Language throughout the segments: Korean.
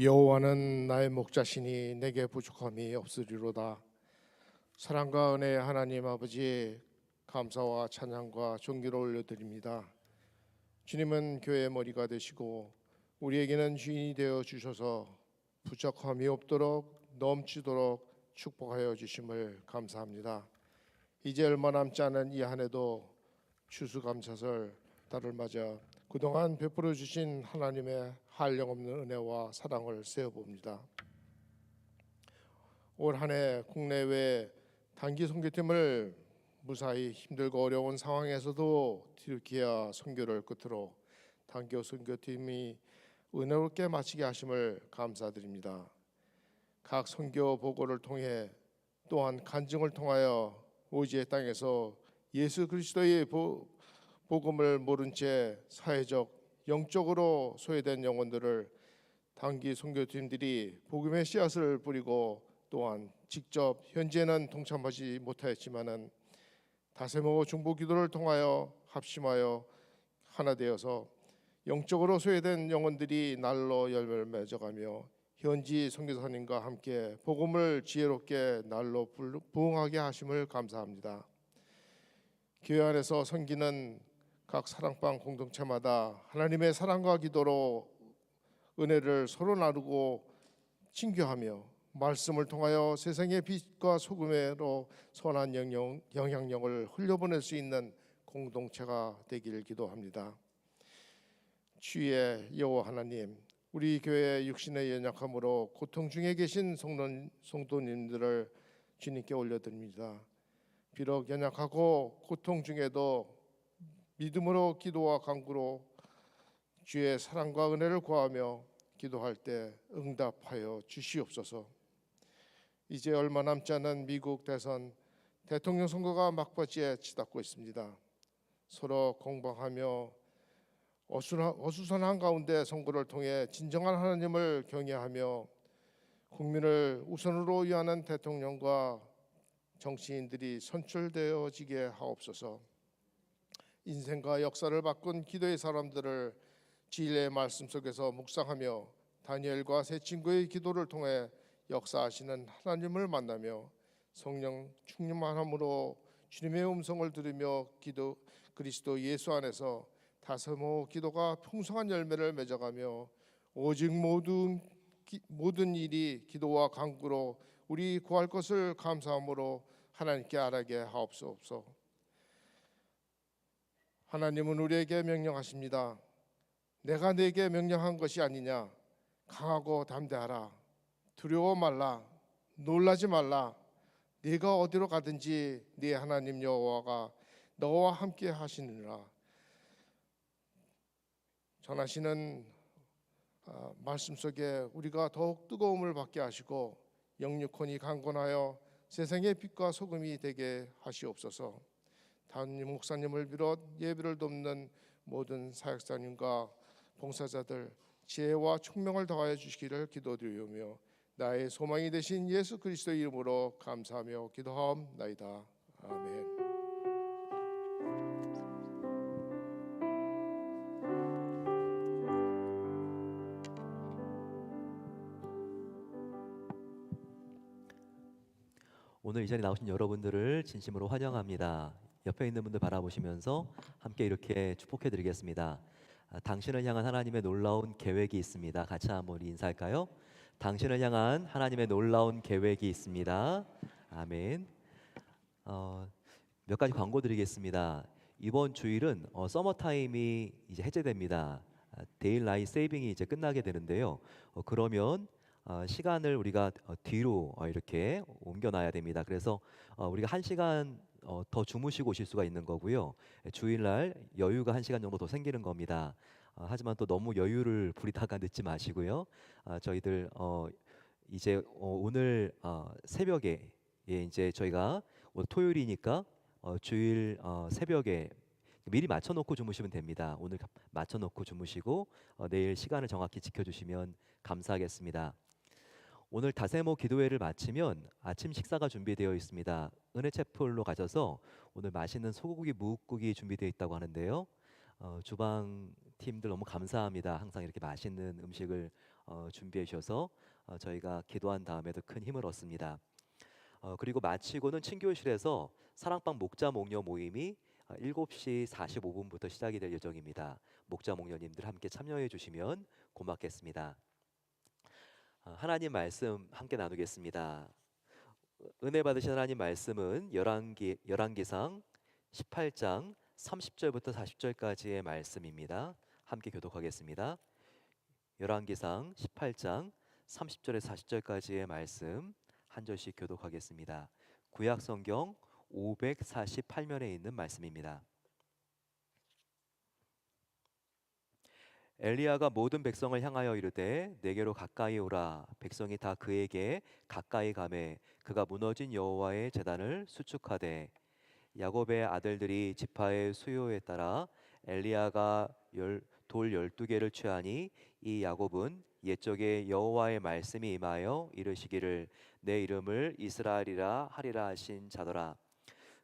여호와는 나의 목자시니 내게 부족함이 없으리로다. 사랑과 은혜의 하나님 아버지, 감사와 찬양과 존귀를 올려드립니다. 주님은 교회의 머리가 되시고 우리에게는 주인이 되어 주셔서 부족함이 없도록 넘치도록 축복하여 주심을 감사합니다. 이제 얼마 남지 않은 이 한 해도 추수감사절 달을 맞아 그동안 베풀어 주신 하나님의 한량없는 은혜와 사랑을 세어봅니다. 올 한 해 국내외 단기 선교팀을 무사히 힘들고 어려운 상황에서도 튀르키예 선교를 끝으로 단기 선교팀이 은혜롭게 마치게 하심을 감사드립니다. 각 선교 보고를 통해 또한 간증을 통하여 오지의 땅에서 예수 그리스도의 복음을 모른 채 사회적, 영적으로 소외된 영혼들을 단기 선교팀들이 복음의 씨앗을 뿌리고 또한 직접 현재는 동참하지 못하였지만은 다세모 중보 기도를 통하여 합심하여 하나 되어서 영적으로 소외된 영혼들이 날로 열매를 맺어가며 현지 선교사님과 함께 복음을 지혜롭게 날로 부흥하게 하심을 감사합니다. 교회 안에서 섬기는 각 사랑방 공동체마다 하나님의 사랑과 기도로 은혜를 서로 나누고 친교하며 말씀을 통하여 세상의 빛과 소금으로 선한 영향력을 흘려보낼 수 있는 공동체가 되기를 기도합니다. 주의 여호와 하나님, 우리 교회의 육신의 연약함으로 고통 중에 계신 성도님들을 주님께 올려드립니다. 비록 연약하고 고통 중에도 믿음으로 기도와 간구로 주의 사랑과 은혜를 구하며 기도할 때 응답하여 주시옵소서. 이제 얼마 남지 않은 미국 대선 대통령 선거가 막바지에 치닫고 있습니다. 서로 공방하며 어수선한 가운데 선거를 통해 진정한 하나님을 경외하며 국민을 우선으로 위하는 대통령과 정치인들이 선출되어지게 하옵소서. 인생과 역사를 바꾼 기도의 사람들을 진리의 말씀 속에서 묵상하며 다니엘과 세 친구의 기도를 통해 역사하시는 하나님을 만나며 성령 충만함으로 주님의 음성을 들으며 그리스도 예수 안에서 다세모 기도가 풍성한 열매를 맺어가며 오직 모든 일이 기도와 간구로 우리 구할 것을 감사함으로 하나님께 아뢰게 하옵소서. 하나님은 우리에게 명령하십니다. 내가 네게 명령한 것이 아니냐. 강하고 담대하라. 두려워 말라. 놀라지 말라. 네가 어디로 가든지 네 하나님 여호와가 너와 함께 하시느니라. 전하시는 말씀 속에 우리가 더욱 뜨거움을 받게 하시고 영육혼이 강건하여 세상의 빛과 소금이 되게 하시옵소서. 담임 목사님을 비롯 예배를 돕는 모든 사역자님과 봉사자들 지혜와 총명을 더하여 주시기를 기도드리오며 나의 소망이 되신 예수 그리스도의 이름으로 감사하며 기도하옵나이다. 아멘. 오늘 이 자리에 나오신 여러분들을 진심으로 환영합니다. 옆에 있는 분들 바라보시면서 함께 이렇게 축복해 드리겠습니다. 당신을 향한 하나님의 놀라운 계획이 있습니다. 같이 한번 인사할까요? 당신을 향한 하나님의 놀라운 계획이 있습니다. 아멘. 몇 가지 광고 드리겠습니다. 이번 주일은 서머 타임이 이제 해제됩니다. 데일 라이 세이빙이 이제 끝나게 되는데요. 그러면 시간을 우리가 뒤로 이렇게 옮겨놔야 됩니다. 그래서 우리가 1시간 더 주무시고 오실 수가 있는 거고요. 주일날 여유가 1시간 정도 더 생기는 겁니다. 하지만 또 너무 여유를 부리다가 늦지 마시고요. 저희들 이제 오늘 새벽에 이제 저희가 오늘 토요일이니까 주일 새벽에 미리 맞춰놓고 주무시면 됩니다. 오늘 맞춰놓고 주무시고 내일 시간을 정확히 지켜주시면 감사하겠습니다. 오늘 다세모 기도회를 마치면 아침 식사가 준비되어 있습니다. 은혜채플로 가셔서 오늘 맛있는 소고기 무국이 준비되어 있다고 하는데요. 주방 팀들 너무 감사합니다. 항상 이렇게 맛있는 음식을 준비해 주셔서 저희가 기도한 다음에도 큰 힘을 얻습니다. 그리고 마치고는 친교실에서 사랑방 목자 목녀 모임이 7시 45분부터 시작이 될 예정입니다. 목자 목녀님들 함께 참여해 주시면 고맙겠습니다. 하나님 말씀 함께 나누겠습니다. 은혜 받으신 하나님 말씀은 열왕기상 18장 30절부터 40절까지의 말씀입니다. 함께 교독하겠습니다. 열왕기상 18장 30절에서 40절까지의 말씀 한 절씩 교독하겠습니다. 구약 성경 548면에 있는 말씀입니다. 엘리야가 모든 백성을 향하여 이르되 내게로 가까이 오라. 백성이 다 그에게 가까이 가매 그가 무너진 여호와의 제단을 수축하되 야곱의 아들들이 지파의 수요에 따라 엘리야가 돌 12개를 취하니 이 야곱은 옛적에 여호와의 말씀이 임하여 이르시기를 내 이름을 이스라엘이라 하리라 하신 자더라.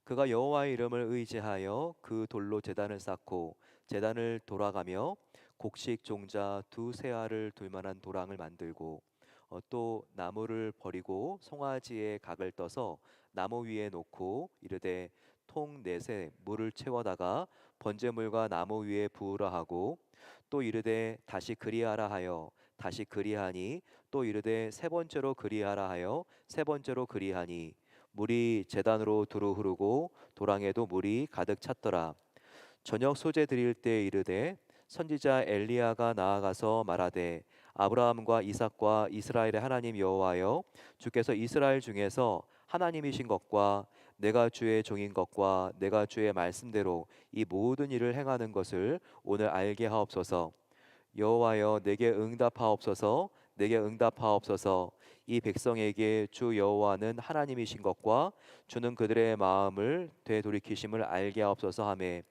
그가 여호와의 이름을 의지하여 그 돌로 제단을 쌓고 제단을 돌아가며 곡식 종자 두세 알을 둘 만한 도랑을 만들고 또 나무를 버리고 송아지의 각을 떠서 나무 위에 놓고 이르되 통 넷에 물을 채워다가 번제물과 나무 위에 부으라 하고 또 이르되 다시 그리하라 하여 다시 그리하니 또 이르되 세 번째로 그리하라 하여 세 번째로 그리하니 물이 제단으로 두루 흐르고 도랑에도 물이 가득 찼더라. 저녁 소재 드릴 때 이르되 선지자 엘리야가 나아가서 말하되 아브라함과 이삭과 이스라엘의 하나님 여호와여 주께서 이스라엘 중에서 하나님이신 것과 내가 주의 종인 것과 내가 주의 말씀대로 이 모든 일을 행하는 것을 오늘 알게 하옵소서. 여호와여 내게 응답하옵소서. 내게 응답하옵소서. 이 백성에게 주 여호와는 하나님이신 것과 주는 그들의 마음을 되돌이키심을 알게 하옵소서 하매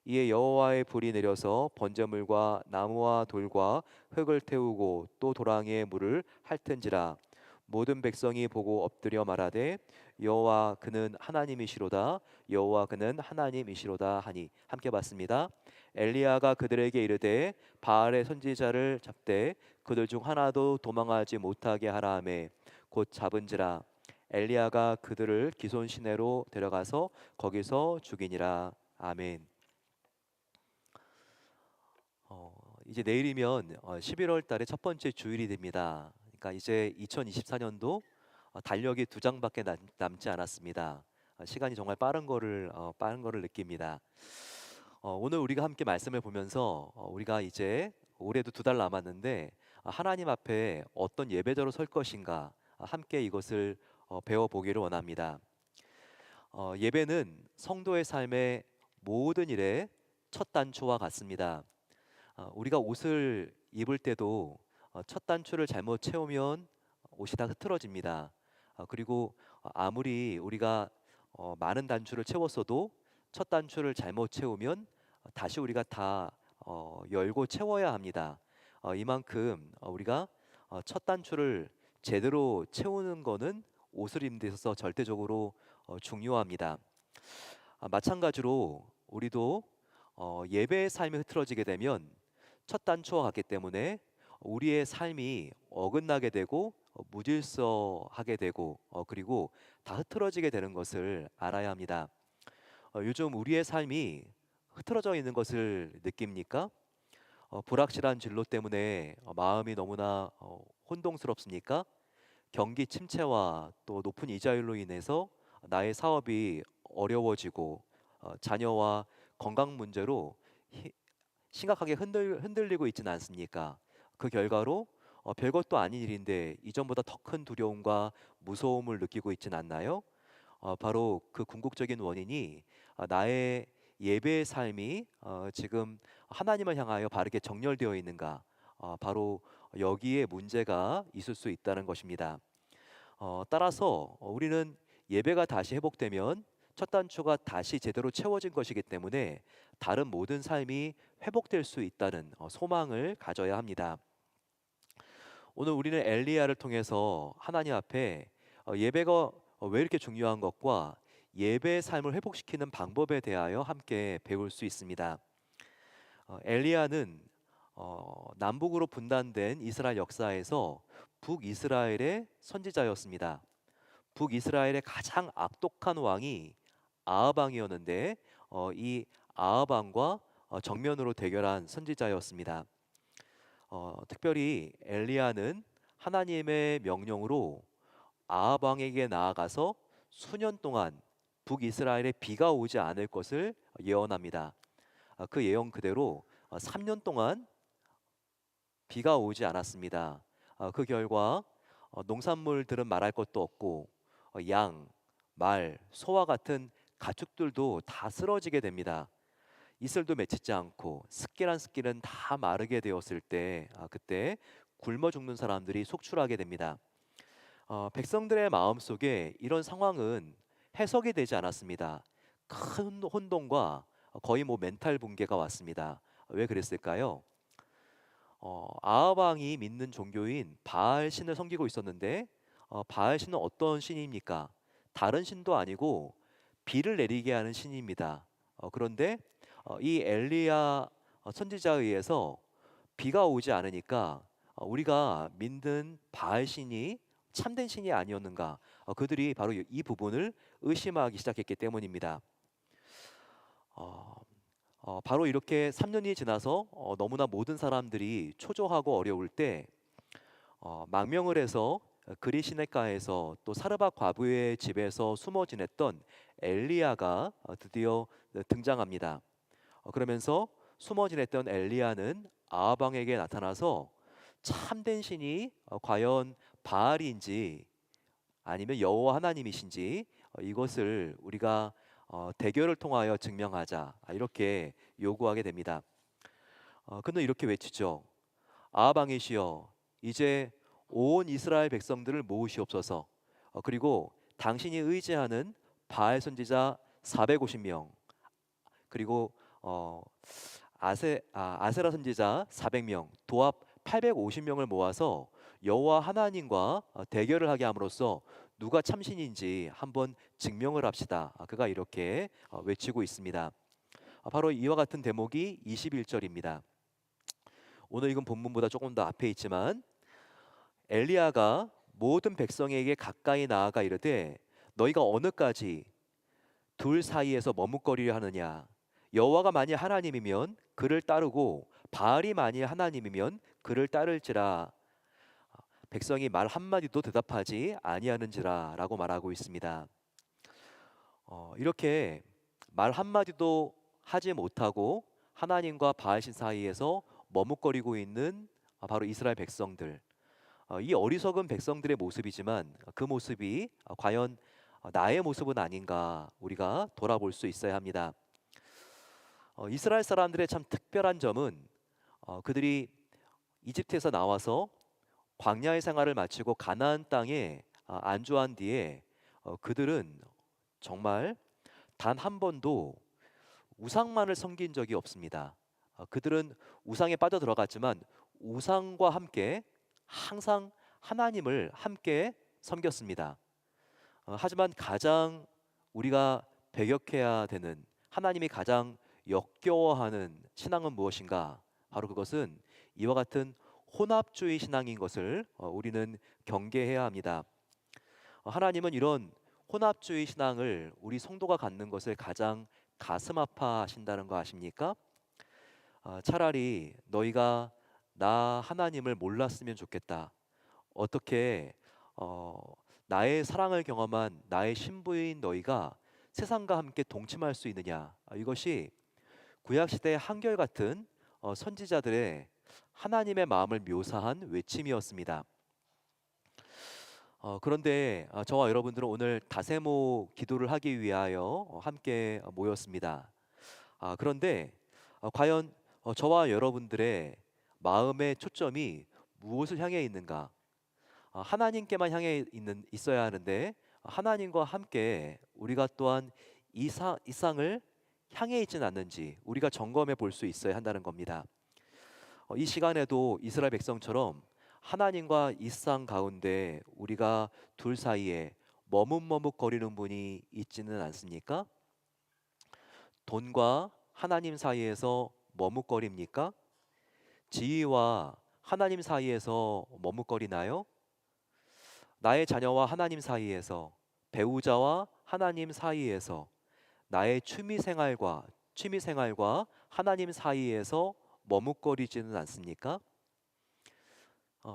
이에 여호와의 불이 내려서 번제물과 나무와 돌과 흙을 태우고 또 도랑에 물을 핥은지라. 모든 백성이 보고 엎드려 말하되 여호와 그는 하나님이시로다. 여호와 그는 하나님이시로다 하니. 함께 봤습니다. 엘리야가 그들에게 이르되 바알의 선지자를 잡되 그들 중 하나도 도망하지 못하게 하라 하매 곧 잡은지라. 엘리야가 그들을 기손 시내로 데려가서 거기서 죽이니라. 아멘. 이제 내일이면 11월 달의 첫 번째 주일이 됩니다. 그러니까 이제 2024년도 달력이 2장밖에 남지 않았습니다. 시간이 정말 빠른 거를 느낍니다. 오늘 우리가 함께 말씀을 보면서 우리가 이제 올해도 2달 남았는데 하나님 앞에 어떤 예배자로 설 것인가 함께 이것을 배워보기를 원합니다. 예배는 성도의 삶의 모든 일의 첫 단추와 같습니다. 우리가 옷을 입을 때도 첫 단추를 잘못 채우면 옷이 다 흐트러집니다. 그리고 아무리 우리가 많은 단추를 채웠어도 첫 단추를 잘못 채우면 다시 우리가 다 열고 채워야 합니다. 이만큼 우리가 첫 단추를 제대로 채우는 거는 옷을 입는 데 있어서 절대적으로 중요합니다. 마찬가지로 우리도 예배의 삶이 흐트러지게 되면 첫 단추와 같기 때문에 우리의 삶이 어긋나게 되고 무질서하게 되고 그리고 다 흐트러지게 되는 것을 알아야 합니다. 요즘 우리의 삶이 흐트러져 있는 것을 느낍니까? 불확실한 진로 때문에 마음이 너무나 혼동스럽습니까? 경기 침체와 또 높은 이자율로 인해서 나의 사업이 어려워지고 자녀와 건강 문제로 심각하게 흔들리고 있지는 않습니까? 그 결과로 별것도 아닌 일인데 이전보다 더 큰 두려움과 무서움을 느끼고 있지는 않나요? 바로 그 궁극적인 원인이 나의 예배의 삶이 지금 하나님을 향하여 바르게 정렬되어 있는가? 바로 여기에 문제가 있을 수 있다는 것입니다. 따라서 우리는 예배가 다시 회복되면 첫 단추가 다시 제대로 채워진 것이기 때문에 다른 모든 삶이 회복될 수 있다는 소망을 가져야 합니다. 오늘 우리는 엘리야를 통해서 하나님 앞에 예배가 왜 이렇게 중요한 것과 예배의 삶을 회복시키는 방법에 대하여 함께 배울 수 있습니다. 엘리야는 남북으로 분단된 이스라엘 역사에서 북이스라엘의 선지자였습니다. 북이스라엘의 가장 악독한 왕이 아합 왕이었는데 이 아합 왕과 정면으로 대결한 선지자였습니다. 특별히 엘리야는 하나님의 명령으로 아합 왕에게 나아가서 수년 동안 북이스라엘에 비가 오지 않을 것을 예언합니다. 그 예언 그대로 3년 동안 비가 오지 않았습니다. 그 결과 농산물들은 말할 것도 없고 양, 말, 소와 같은 가축들도 다 쓰러지게 됩니다. 이슬도 맺히지 않고 습기란 습기는 다 마르게 되었을 때 그때 굶어 죽는 사람들이 속출하게 됩니다. 백성들의 마음속에 이런 상황은 해석이 되지 않았습니다. 큰 혼돈과 거의 멘탈 붕괴가 왔습니다. 왜 그랬을까요? 아합 왕이 믿는 종교인 바알 신을 섬기고 있었는데 바알 신은 어떤 신입니까? 다른 신도 아니고 비를 내리게 하는 신입니다. 그런데 이 엘리야 선지자에 의해서 비가 오지 않으니까 우리가 믿는 바알 신이 참된 신이 아니었는가? 그들이 바로 이 부분을 의심하기 시작했기 때문입니다. 어, 바로 이렇게 3년이 지나서 너무나 모든 사람들이 초조하고 어려울 때 망명을 해서 그리 시내가에서 또 사르밧 과부의 집에서 숨어 지냈던 엘리야가 드디어 등장합니다. 그러면서 숨어 지냈던 엘리야는 아합 왕에게 나타나서 참된 신이 과연 바알인지 아니면 여호와 하나님이신지 이것을 우리가 대결을 통하여 증명하자 이렇게 요구하게 됩니다. 그는 이렇게 외치죠. 아합 왕이시여 이제 온 이스라엘 백성들을 모으시옵소서. 그리고 당신이 의지하는 바알 선지자 450명 그리고 아세라 선지자 400명 도합 850명을 모아서 여호와 하나님과 대결을 하게 함으로써 누가 참신인지 한번 증명을 합시다. 그가 이렇게 외치고 있습니다. 바로 이와 같은 대목이 21절입니다. 오늘 읽은 본문보다 조금 더 앞에 있지만 엘리야가 모든 백성에게 가까이 나아가 이르되 너희가 어느까지 둘 사이에서 머뭇거리려 하느냐 여호와가 만일 하나님이면 그를 따르고 바알이 만일 하나님이면 그를 따를지라 백성이 말 한마디도 대답하지 아니하는지라라고 말하고 있습니다. 이렇게 말 한마디도 하지 못하고 하나님과 바알신 사이에서 머뭇거리고 있는 바로 이스라엘 백성들. 이 어리석은 백성들의 모습이지만 그 모습이 과연 나의 모습은 아닌가 우리가 돌아볼 수 있어야 합니다. 이스라엘 사람들의 참 특별한 점은 그들이 이집트에서 나와서 광야의 생활을 마치고 가나안 땅에 안주한 뒤에 그들은 정말 단 한 번도 우상만을 섬긴 적이 없습니다. 그들은 우상에 빠져 들어갔지만 우상과 함께 항상 하나님을 함께 섬겼습니다. 하지만 가장 우리가 배격해야 되는 하나님이 가장 역겨워하는 신앙은 무엇인가? 바로 그것은 이와 같은 혼합주의 신앙인 것을 우리는 경계해야 합니다. 하나님은 이런 혼합주의 신앙을 우리 성도가 갖는 것을 가장 가슴 아파하신다는 거 아십니까? 차라리 너희가 나 하나님을 몰랐으면 좋겠다. 어떻게 나의 사랑을 경험한 나의 신부인 너희가 세상과 함께 동침할 수 있느냐? 이것이 구약 시대의 한결같은 선지자들의 하나님의 마음을 묘사한 외침이었습니다. 그런데 저와 여러분들은 오늘 다세모 기도를 하기 위하여 함께 모였습니다. 그런데 과연 저와 여러분들의 마음의 초점이 무엇을 향해 있는가? 하나님께만 향해 있어야 하는데 하나님과 함께 우리가 또한 이 상을 향해 있지는 않는지 우리가 점검해 볼 수 있어야 한다는 겁니다. 이 시간에도 이스라엘 백성처럼 하나님과 이 상 가운데 우리가 둘 사이에 머뭇머뭇거리는 분이 있지는 않습니까? 돈과 하나님 사이에서 머뭇거립니까? 지위와 하나님 사이에서 머뭇거리나요? 나의 자녀와 하나님 사이에서, 배우자와 하나님 사이에서, 나의 취미 생활과 하나님 사이에서 머뭇거리지는 않습니까?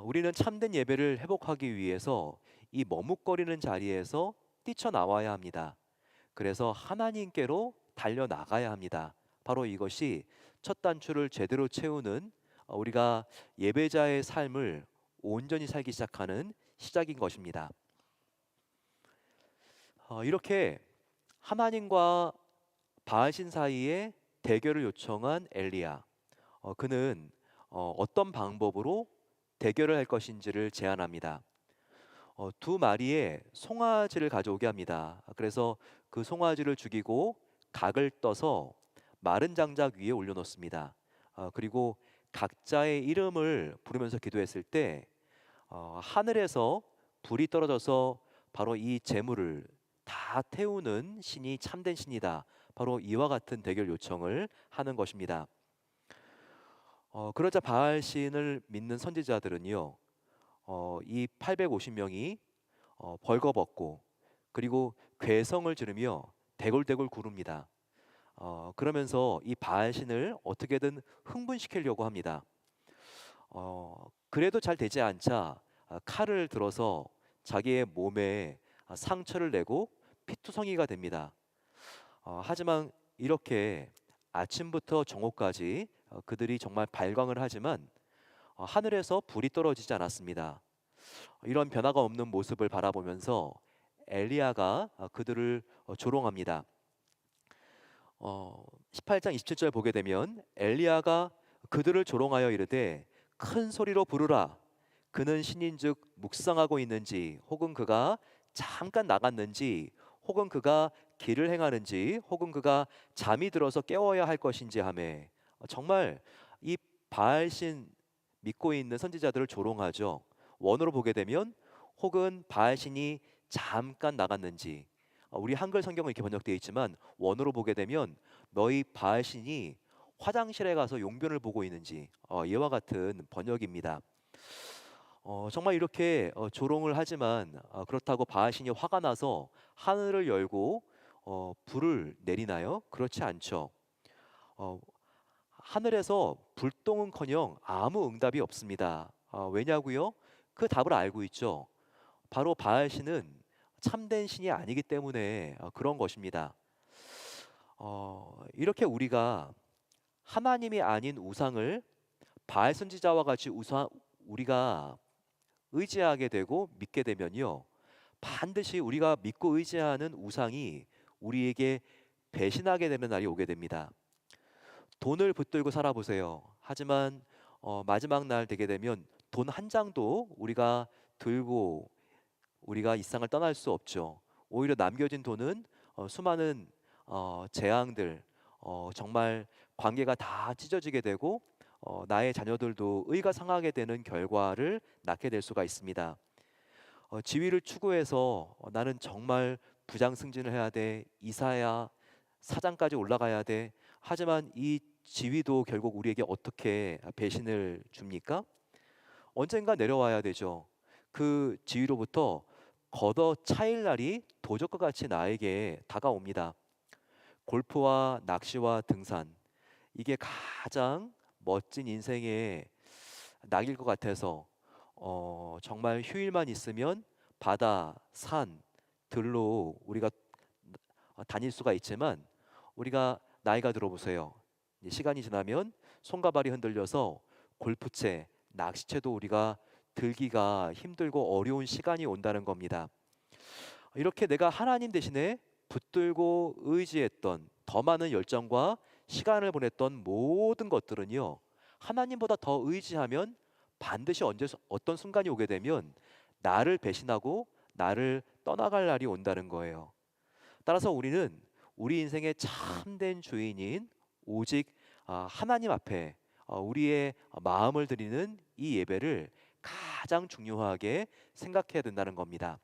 우리는 참된 예배를 회복하기 위해서 이 머뭇거리는 자리에서 뛰쳐나와야 합니다. 그래서 하나님께로 달려나가야 합니다. 바로 이것이 첫 단추를 제대로 채우는 우리가 예배자의 삶을 온전히 살기 시작하는 시작인 것입니다. 이렇게 하나님과 바알신 사이에 대결을 요청한 엘리야. 그는 어떤 방법으로 대결을 할 것인지를 제안합니다. 두 마리의 송아지를 가져오게 합니다. 그래서 그 송아지를 죽이고 각을 떠서 마른 장작 위에 올려놓습니다. 그리고 각자의 이름을 부르면서 기도했을 때 하늘에서 불이 떨어져서 바로 이 재물을 다 태우는 신이 참된 신이다. 바로 이와 같은 대결 요청을 하는 것입니다. 그러자 바알 신을 믿는 선지자들은요, 이 850명이 벌거벗고 그리고 괴성을 지르며 대골대골 구릅니다. 그러면서 이 바알 신을 어떻게든 흥분시키려고 합니다. 그래도 잘 되지 않자 칼을 들어서 자기의 몸에 상처를 내고 피투성이가 됩니다. 하지만 이렇게 아침부터 정오까지 그들이 정말 발광을 하지만 하늘에서 불이 떨어지지 않았습니다. 이런 변화가 없는 모습을 바라보면서 엘리야가 그들을 조롱합니다. 18장 27절 보게 되면 엘리야가 그들을 조롱하여 이르되 큰 소리로 부르라. 그는 신인즉 묵상하고 있는지, 혹은 그가 잠깐 나갔는지, 혹은 그가 길을 행하는지, 혹은 그가 잠이 들어서 깨워야 할 것인지 하매. 정말 이 바알신 믿고 있는 선지자들을 조롱하죠. 원어로 보게 되면 혹은 바알신이 잠깐 나갔는지, 우리 한글 성경은 이렇게 번역되어 있지만 원어로 보게 되면 너희 바알신이 화장실에 가서 용변을 보고 있는지, 이와 같은 번역입니다. 정말 이렇게 조롱을 하지만 그렇다고 바알신이 화가 나서 하늘을 열고 불을 내리나요? 그렇지 않죠. 어, 하늘에서 불똥은커녕 아무 응답이 없습니다. 왜냐고요? 그 답을 알고 있죠. 바로 바알신은 참된 신이 아니기 때문에 그런 것입니다. 이렇게 우리가 하나님이 아닌 우상을 바알 선지자와 같이 우리가 의지하게 되고 믿게 되면요, 반드시 우리가 믿고 의지하는 우상이 우리에게 배신하게 되는 날이 오게 됩니다. 돈을 붙들고 살아보세요. 하지만 마지막 날 되게 되면 돈 한 장도 우리가 들고 우리가 이 세상을 떠날 수 없죠. 오히려 남겨진 돈은 수많은 재앙들, 정말 관계가 다 찢어지게 되고 나의 자녀들도 의가 상하게 되는 결과를 낳게 될 수가 있습니다. 지위를 추구해서 나는 정말 부장 승진을 해야 돼, 이사야 사장까지 올라가야 돼. 하지만 이 지위도 결국 우리에게 어떻게 배신을 줍니까? 언젠가 내려와야 되죠. 그 지위로부터 걷어 차일 날이 도적과 같이 나에게 다가옵니다. 골프와 낚시와 등산, 이게 가장 멋진 인생의 낙일 것 같아서 정말 휴일만 있으면 바다, 산, 들로 우리가 다닐 수가 있지만 우리가 나이가 들어보세요. 시간이 지나면 손과 발이 흔들려서 골프채, 낚시채도 우리가 들기가 힘들고 어려운 시간이 온다는 겁니다. 이렇게 내가 하나님 대신에 붙들고 의지했던 더 많은 열정과 시간을 보냈던 모든 것들은요, 하나님보다 더 의지하면 반드시 언제 어떤 순간이 오게 되면 나를 배신하고 나를 떠나갈 날이 온다는 거예요. 따라서 우리는 우리 인생의 참된 주인인 오직 하나님 앞에 우리의 마음을 드리는 이 예배를 가장 중요하게 생각해야 된다는 겁니다.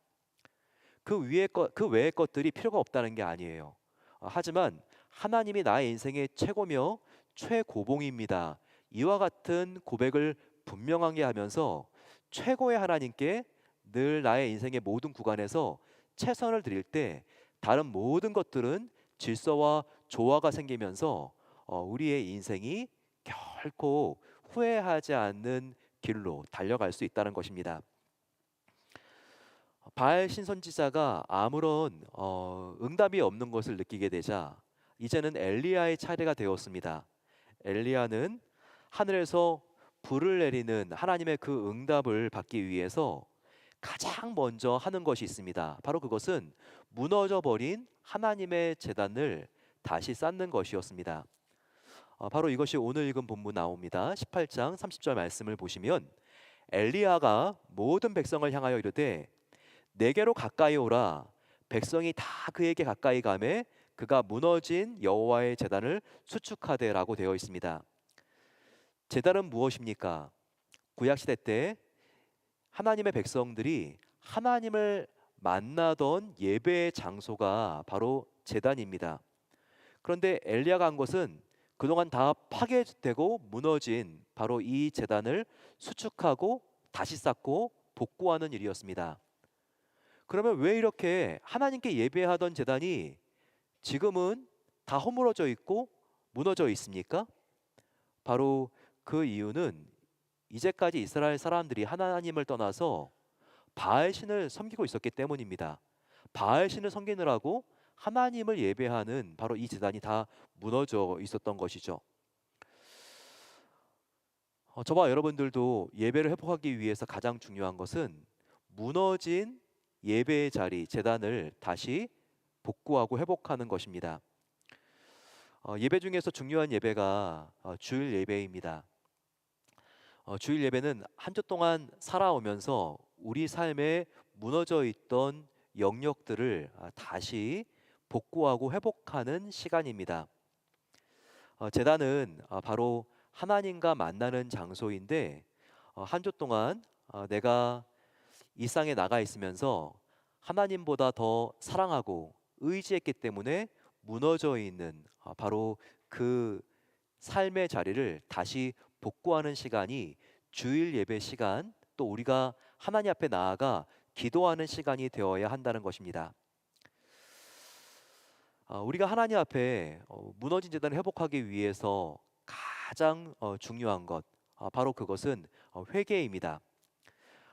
그 외의 것들이 필요가 없다는 게 아니에요. 하지만 하나님이 나의 인생의 최고며 최고봉입니다. 이와 같은 고백을 분명하게 하면서 최고의 하나님께 늘 나의 인생의 모든 구간에서 최선을 드릴 때 다른 모든 것들은 질서와 조화가 생기면서 우리의 인생이 결코 후회하지 않는 길로 달려갈 수 있다는 것입니다. 바알 신선지자가 아무런 응답이 없는 것을 느끼게 되자 이제는 엘리야의 차례가 되었습니다. 엘리야는 하늘에서 불을 내리는 하나님의 그 응답을 받기 위해서 가장 먼저 하는 것이 있습니다. 바로 그것은 무너져 버린 하나님의 제단을 다시 쌓는 것이었습니다. 바로 이것이 오늘 읽은 본문 나옵니다. 18장 30절 말씀을 보시면 엘리야가 모든 백성을 향하여 이르되 내게로 가까이 오라. 백성이 다 그에게 가까이 가매 그가 무너진 여호와의 제단을 수축하되라고 되어 있습니다. 제단은 무엇입니까? 구약 시대 때 하나님의 백성들이 하나님을 만나던 예배의 장소가 바로 제단입니다. 그런데 엘리야가 한 것은 그동안 다 파괴되고 무너진 바로 이 제단을 수축하고 다시 쌓고 복구하는 일이었습니다. 그러면 왜 이렇게 하나님께 예배하던 제단이 지금은 다 허물어져 있고 무너져 있습니까? 바로 그 이유는 이제까지 이스라엘 사람들이 하나님을 떠나서 바알 신을 섬기고 있었기 때문입니다. 바알 신을 섬기느라고 하나님을 예배하는 바로 이 제단이 다 무너져 있었던 것이죠. 저와 여러분들도 예배를 회복하기 위해서 가장 중요한 것은 무너진 예배의 자리, 제단을 다시 복구하고 회복하는 것입니다. 예배 중에서 중요한 예배가 주일 예배입니다. 주일 예배는 한 주 동안 살아오면서 우리 삶에 무너져 있던 영역들을 다시 복구하고 회복하는 시간입니다. 제단은 바로 하나님과 만나는 장소인데 한 주 동안 내가 이 땅에 나가 있으면서 하나님보다 더 사랑하고 의지했기 때문에 무너져 있는 바로 그 삶의 자리를 다시 복구하는 시간이 주일 예배 시간, 또 우리가 하나님 앞에 나아가 기도하는 시간이 되어야 한다는 것입니다. 우리가 하나님 앞에 무너진 제단을 회복하기 위해서 가장 중요한 것, 바로 그것은 회개입니다.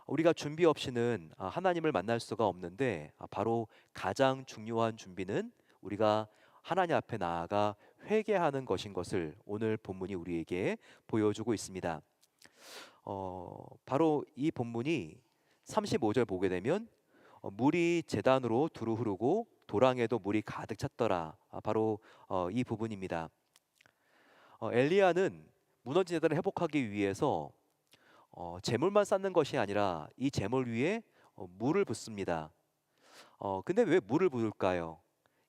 우리가 준비 없이는 하나님을 만날 수가 없는데 바로 가장 중요한 준비는 우리가 하나님 앞에 나아가 회개하는 것인 것을 오늘 본문이 우리에게 보여주고 있습니다. 바로 이 본문이 35절 보게 되면 물이 제단으로 두루 흐르고 도랑에도 물이 가득 찼더라. 바로 이 부분입니다. 엘리야는 무너진 제단을 회복하기 위해서 재물만 쌓는 것이 아니라 이 재물 위에 물을 붓습니다. 근데 왜 물을 부을까요?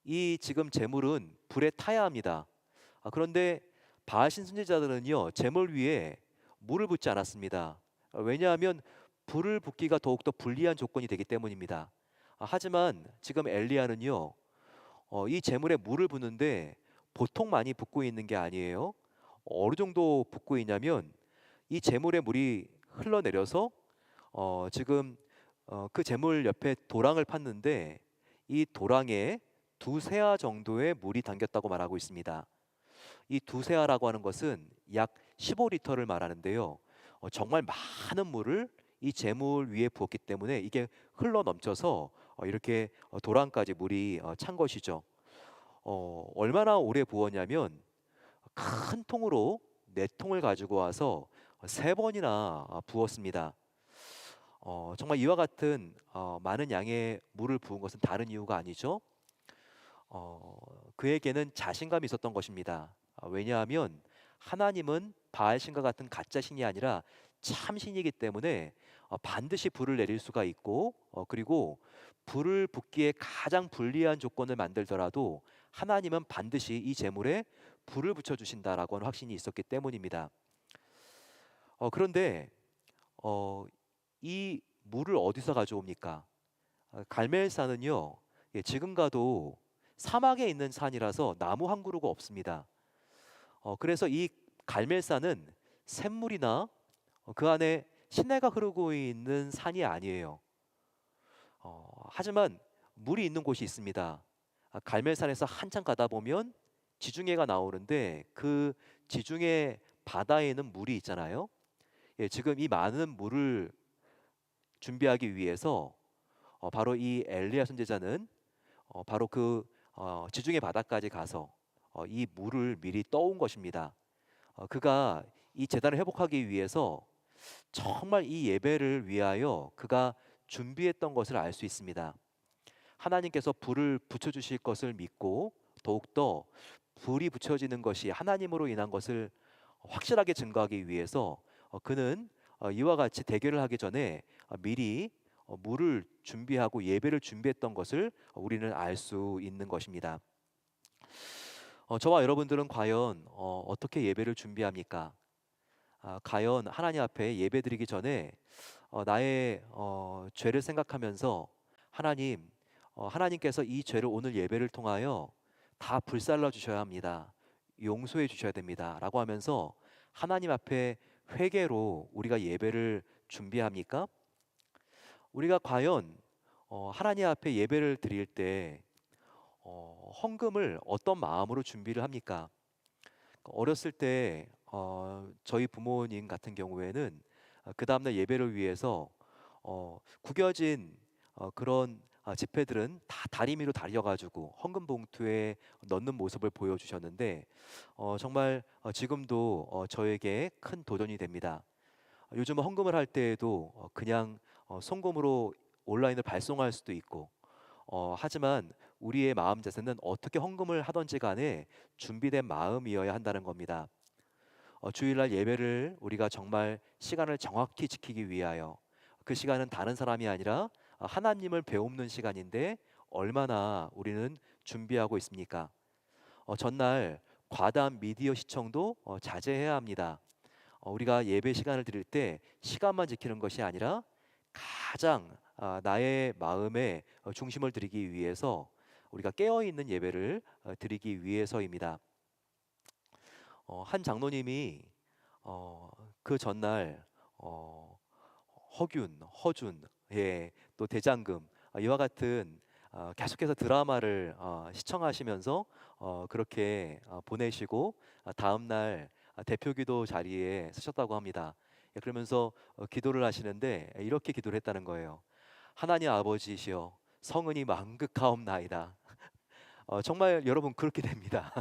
이 지금 재물은 불에 타야 합니다. 그런데 바하신 선지자들은요 재물 위에 물을 붓지 않았습니다. 왜냐하면 불을 붓기가 더욱더 불리한 조건이 되기 때문입니다. 하지만 지금 엘리야는요 이 재물에 물을 붓는데 보통 많이 붓고 있는 게 아니에요. 어느 정도 붓고 있냐면 이 재물에 물이 흘러내려서 지금 그 재물 옆에 도랑을 팠는데 이 도랑에 두세아 정도의 물이 담겼다고 말하고 있습니다. 이 두세아라고 하는 것은 약 15리터를 말하는데요. 정말 많은 물을 이 재물 위에 부었기 때문에 이게 흘러 넘쳐서 이렇게 도랑까지 물이 찬 것이죠. 얼마나 오래 부었냐면 큰 통으로 4통을 가지고 와서 3번이나 부었습니다. 정말 이와 같은 많은 양의 물을 부은 것은 다른 이유가 아니죠. 그에게는 자신감이 있었던 것입니다. 왜냐하면 하나님은 바알신과 같은 가짜 신이 아니라 참 신이기 때문에 반드시 불을 내릴 수가 있고 그리고 불을 붓기에 가장 불리한 조건을 만들더라도 하나님은 반드시 이 재물에 불을 붙여주신다라고 하는 확신이 있었기 때문입니다. 그런데 이 물을 어디서 가져옵니까? 갈멜산은요 지금 가도 사막에 있는 산이라서 나무 한 그루가 없습니다. 그래서 이 갈멜산은 샘물이나 그 안에 시내가 흐르고 있는 산이 아니에요. 하지만 물이 있는 곳이 있습니다. 갈멜산에서 한참 가다 보면 지중해가 나오는데 그 지중해 바다에는 물이 있잖아요. 예, 지금 이 많은 물을 준비하기 위해서 바로 이 엘리야 선지자는 바로 그 지중해 바다까지 가서 이 물을 미리 떠온 것입니다. 그가 이 제단을 회복하기 위해서 정말 이 예배를 위하여 그가 준비했던 것을 알 수 있습니다. 하나님께서 불을 붙여주실 것을 믿고 더욱더 불이 붙여지는 것이 하나님으로 인한 것을 확실하게 증거하기 위해서 그는 이와 같이 대결을 하기 전에 미리 물을 준비하고 예배를 준비했던 것을 우리는 알 수 있는 것입니다. 저와 여러분들은 과연 어떻게 예배를 준비합니까? 과연 하나님 앞에 예배드리기 전에 나의 죄를 생각하면서 하나님, 하나님께서 이 죄를 오늘 예배를 통하여 다 불살라 주셔야 합니다. 용서해 주셔야 됩니다. 라고 하면서 하나님 앞에 회개로 우리가 예배를 준비합니까? 우리가 과연 하나님 앞에 예배를 드릴 때 헌금을 어떤 마음으로 준비를 합니까? 어렸을 때 저희 부모님 같은 경우에는 그 다음날 예배를 위해서 구겨진 그런 지폐들은 다 다리미로 다려가지고 헌금 봉투에 넣는 모습을 보여주셨는데 정말 지금도 저에게 큰 도전이 됩니다. 요즘 헌금을 할 때에도 그냥 송금으로 온라인을 발송할 수도 있고 하지만 우리의 마음 자세는 어떻게 헌금을 하던지 간에 준비된 마음이어야 한다는 겁니다. 주일날 예배를 우리가 정말 시간을 정확히 지키기 위하여 그 시간은 다른 사람이 아니라 하나님을 배우는 시간인데 얼마나 우리는 준비하고 있습니까? 전날 과다한 미디어 시청도 자제해야 합니다. 우리가 예배 시간을 드릴 때 시간만 지키는 것이 아니라 가장 나의 마음의 중심을 드리기 위해서 우리가 깨어 있는 예배를 드리기 위해서입니다. 한 장로님이 그 전날 허균, 허준, 예, 또 대장금 이와 같은 계속해서 드라마를 시청하시면서 그렇게 보내시고 다음 날 대표기도 자리에 서셨다고 합니다. 예, 그러면서 기도를 하시는데 이렇게 기도를 했다는 거예요. 하나님 아버지시여 성은이 만극하옵나이다. 정말 여러분 그렇게 됩니다.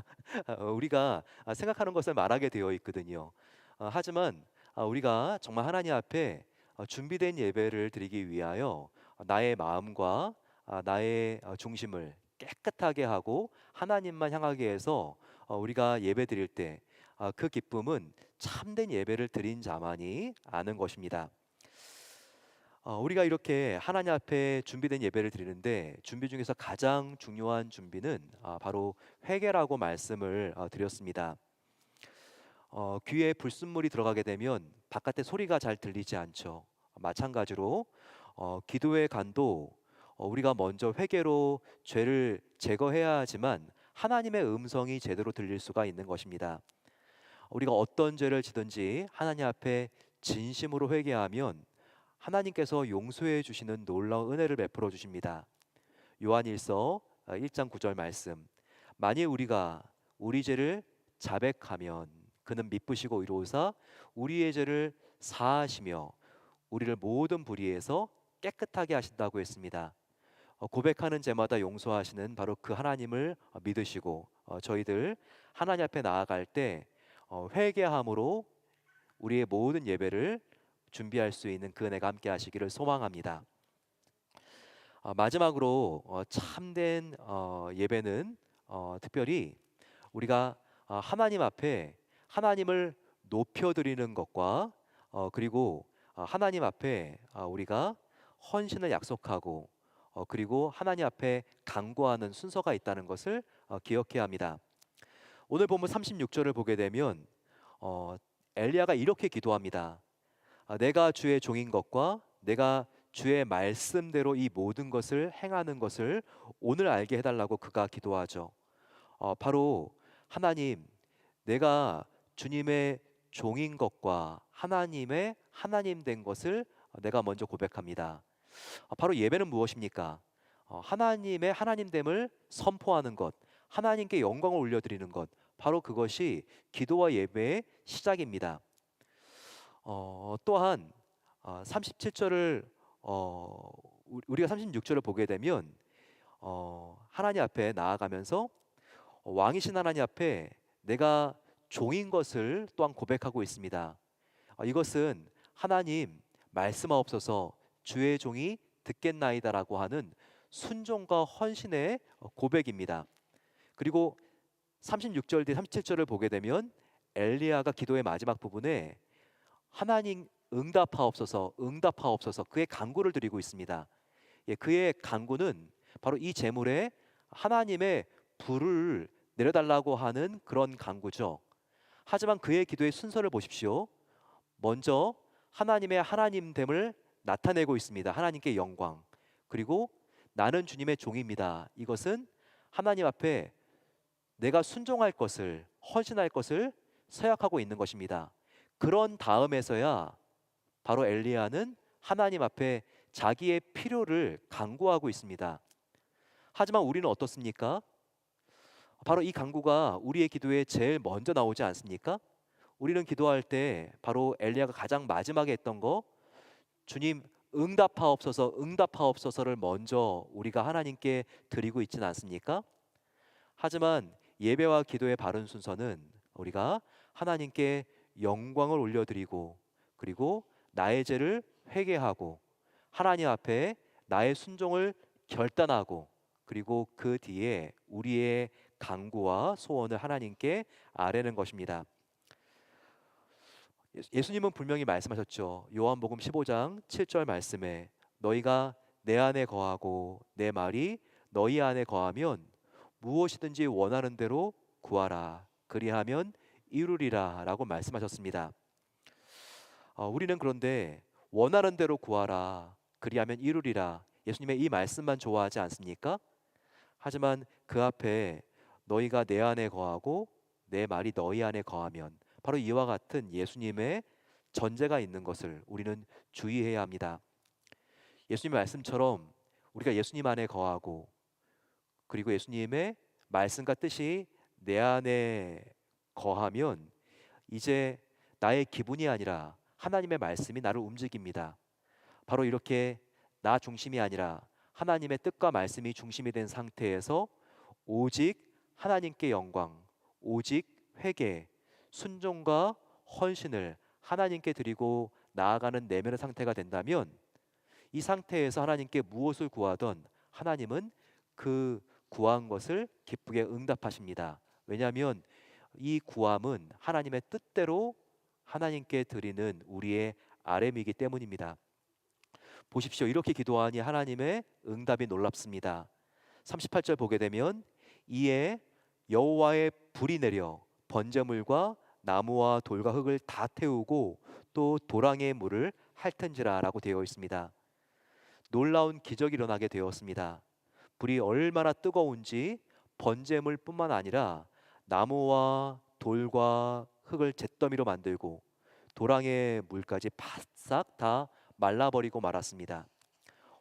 우리가 생각하는 것을 말하게 되어 있거든요. 하지만 우리가 정말 하나님 앞에 준비된 예배를 드리기 위하여 나의 마음과 나의 중심을 깨끗하게 하고 하나님만 향하게 해서 우리가 예배 드릴 때 그 기쁨은 참된 예배를 드린 자만이 아는 것입니다. 우리가 이렇게 하나님 앞에 준비된 예배를 드리는데 준비 중에서 가장 중요한 준비는 바로 회개라고 말씀을 드렸습니다. 귀에 불순물이 들어가게 되면 바깥에 소리가 잘 들리지 않죠. 마찬가지로 기도의 간도 우리가 먼저 회개로 죄를 제거해야 하지만 하나님의 음성이 제대로 들릴 수가 있는 것입니다. 우리가 어떤 죄를 지든지 하나님 앞에 진심으로 회개하면 하나님께서 용서해 주시는 놀라운 은혜를 베풀어 주십니다. 요한일서 1장 9절 말씀. 만일 우리가 우리 죄를 자백하면 그는 미쁘시고 의로우사 우리의 죄를 사하시며 우리를 모든 불의에서 깨끗하게 하신다고 했습니다. 고백하는 죄마다 용서하시는 바로 그 하나님을 믿으시고 저희들 하나님 앞에 나아갈 때 회개함으로 우리의 모든 예배를 준비할 수 있는 그 은혜가 함께 하시기를 소망합니다. 마지막으로 참된 예배는 특별히 우리가 하나님 앞에 하나님을 높여드리는 것과 그리고 하나님 앞에 우리가 헌신을 약속하고 그리고 하나님 앞에 간구하는 순서가 있다는 것을 기억해야 합니다. 오늘 본문 36절을 보게 되면 엘리야가 이렇게 기도합니다. 내가 주의 종인 것과 내가 주의 말씀대로 이 모든 것을 행하는 것을 오늘 알게 해달라고 그가 기도하죠. 바로 하나님, 내가 주님의 종인 것과 하나님의 하나님 된 것을 내가 먼저 고백합니다. 바로 예배는 무엇입니까? 하나님의 하나님됨을 선포하는 것, 하나님께 영광을 올려드리는 것, 바로 그것이 기도와 예배의 시작입니다. 또한 37절을 우리가 36절을 보게 되면 하나님 앞에 나아가면서 왕이신 하나님 앞에 내가 종인 것을 또한 고백하고 있습니다. 이것은 하나님 말씀하옵소서 주의 종이 듣겠나이다라고 하는 순종과 헌신의 고백입니다. 그리고 36절 뒤 37절을 보게 되면 엘리야가 기도의 마지막 부분에 하나님 응답하옵소서 응답하옵소서 그의 간구를 드리고 있습니다. 예, 그의 간구는 바로 이 제물에 하나님의 불을 내려달라고 하는 그런 간구죠. 하지만 그의 기도의 순서를 보십시오. 먼저 하나님의 하나님됨을 나타내고 있습니다. 하나님께 영광. 그리고 나는 주님의 종입니다. 이것은 하나님 앞에 내가 순종할 것을 헌신할 것을 서약하고 있는 것입니다. 그런 다음에서야 바로 엘리야는 하나님 앞에 자기의 필요를 간구하고 있습니다. 하지만 우리는 어떻습니까? 바로 이 간구가 우리의 기도에 제일 먼저 나오지 않습니까? 우리는 기도할 때 바로 엘리야가 가장 마지막에 했던 거 주님 응답하옵소서 응답하옵소서를 먼저 우리가 하나님께 드리고 있지는 않습니까? 하지만 예배와 기도의 바른 순서는 우리가 하나님께 영광을 올려드리고 그리고 나의 죄를 회개하고 하나님 앞에 나의 순종을 결단하고 그리고 그 뒤에 우리의 간구와 소원을 하나님께 아뢰는 것입니다. 예수님은 분명히 말씀하셨죠. 요한복음 15장 7절 말씀에 너희가 내 안에 거하고 내 말이 너희 안에 거하면 무엇이든지 원하는 대로 구하라 그리하면 이루리라 라고 말씀하셨습니다. 우리는 그런데 원하는 대로 구하라 그리하면 이루리라 예수님의 이 말씀만 좋아하지 않습니까? 하지만 그 앞에 너희가 내 안에 거하고 내 말이 너희 안에 거하면 바로 이와 같은 예수님의 전제가 있는 것을 우리는 주의해야 합니다. 예수님의 말씀처럼 우리가 예수님 안에 거하고 그리고 예수님의 말씀과 뜻이 내 안에 거하면 이제 나의 기분이 아니라 하나님의 말씀이 나를 움직입니다. 바로 이렇게 나 중심이 아니라 하나님의 뜻과 말씀이 중심이 된 상태에서 오직 하나님께 영광, 오직 회개, 순종과 헌신을 하나님께 드리고 나아가는 내면의 상태가 된다면 이 상태에서 하나님께 무엇을 구하던 하나님은 그 구한 것을 기쁘게 응답하십니다. 왜냐하면 이 구함은 하나님의 뜻대로 하나님께 드리는 우리의 RM이기 때문입니다. 보십시오. 이렇게 기도하니 하나님의 응답이 놀랍습니다. 38절 보게 되면 이에 여호와의 불이 내려 번제물과 나무와 돌과 흙을 다 태우고 또 도랑의 물을 핥은지라 라고 되어 있습니다. 놀라운 기적이 일어나게 되었습니다. 불이 얼마나 뜨거운지 번제물뿐만 아니라 나무와 돌과 흙을 잿더미로 만들고 도랑의 물까지 바싹 다 말라버리고 말았습니다.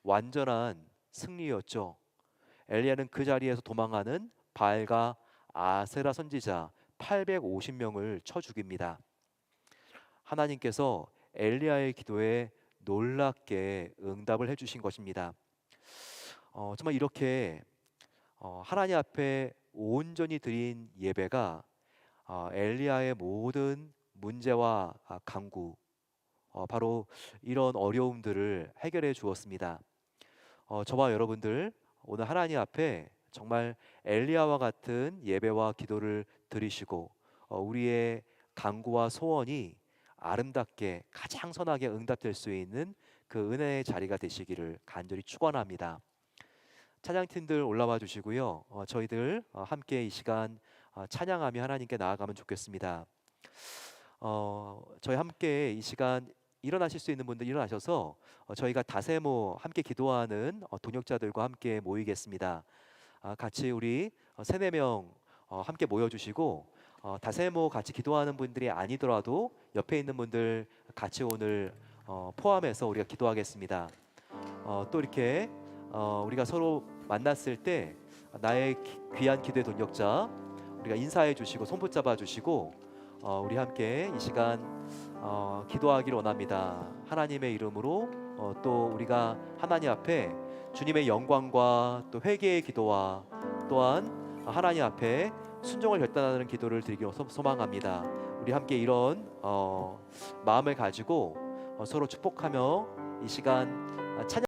완전한 승리였죠. 엘리야는 그 자리에서 도망하는 바알과 아세라 선지자 850명을 쳐 죽입니다. 하나님께서 엘리야의 기도에 놀랍게 응답을 해주신 것입니다. 정말 이렇게 하나님 앞에 온전히 드린 예배가 엘리야의 모든 문제와 간구 바로 이런 어려움들을 해결해 주었습니다. 저와 여러분들 오늘 하나님 앞에 정말 엘리야와 같은 예배와 기도를 드리시고 우리의 간구와 소원이 아름답게 가장 선하게 응답될 수 있는 그 은혜의 자리가 되시기를 간절히 축원합니다. 찬양팀들 올라와 주시고요. 저희들 함께 이 시간 찬양하며 하나님께 나아가면 좋겠습니다. 저희 함께 이 시간 일어나실 수 있는 분들 일어나셔서 저희가 다세모 함께 기도하는 동역자들과 함께 모이겠습니다. 같이 우리 세네 명 함께 모여주시고 다세모 같이 기도하는 분들이 아니더라도 옆에 있는 분들 같이 오늘 포함해서 우리가 기도하겠습니다. 또 이렇게 우리가 서로 만났을 때 나의 귀한 기도의 동역자 우리가 인사해 주시고 손 붙잡아 주시고 우리 함께 이 시간 기도하기를 원합니다. 하나님의 이름으로 또 우리가 하나님 앞에 주님의 영광과 또 회개의 기도와 또한 하나님 앞에 순종을 결단하는 기도를 드리기로 소망합니다. 우리 함께 이런 마음을 가지고 서로 축복하며 이 시간 찬양